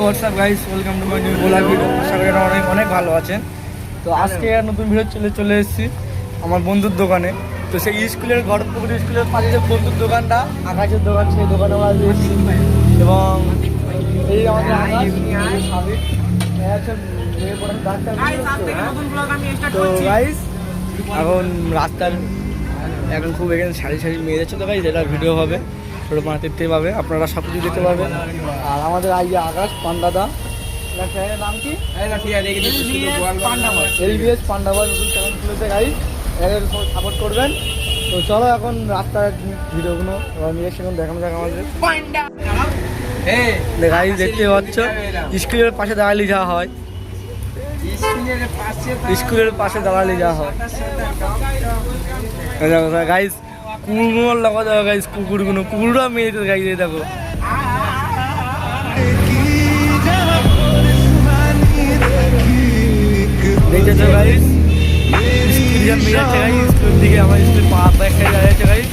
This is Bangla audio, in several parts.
WhatsApp guys, welcome to my new vlog video. আশা করি অনেক অনেক ভালো আছেন। তো আজকে নতুন ভিডিও চলে এসেছি আমার বন্ধুর দোকানে। তো সেই স্কুলের ঘটপুকুর স্কুলের পাশে যে বন্ধুর দোকানটা, আকাশের দোকান, সেই দোকানে আমরা এসেছি। এবং এই আমাদের তো গাইস এখন রাস্তার এখন খুব এখানে সারি সারি মেয়ে যাচ্ছে। তো গাইস এটা ভিডিও হবে, ছোটো পাড়া দেখতে পাবে, আপনারা সব কিছু দেখতে পাবেন। আর আমাদের আইয়া আকাশ পান্ডাদা, নাম কি এলবিএস পান্ডাবাজ নতুন চ্যানেল খুলেছে গাইস, এর সাপোর্ট করবেন। তো চলো এখন রাস্তার ভিডিওগুলো রিয়েকশন দেখানো যাক আমাদের। গাইস দেখতে পাচ্ছ স্কুলের পাশে দাঁড়ালে যা হয়, স্কুলের পাশে দাঁড়ালে যা হয় গাইস। কুকুরগুলো লাগা যাবে গাইস, কুকুররা মেয়েদের গাইস দেখো। দেখেছো গাইস, স্কুল মেয়ে যাচ্ছে গাইস, স্কুল দিকে আমার স্কুল পা খেয়ে যাচ্ছে গাইস।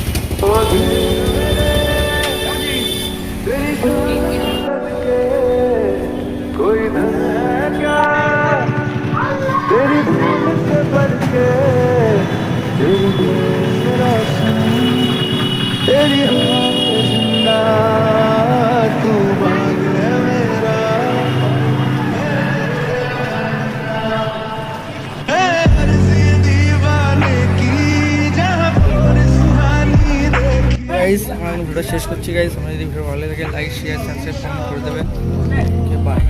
গাইস আমরা ভিডিও শেষ করছি গাইস। আমরা যদি ভিডিও ভালো লাগে লাইক শেয়ার সাবস্ক্রাইব করে দেবেন। Okay bye.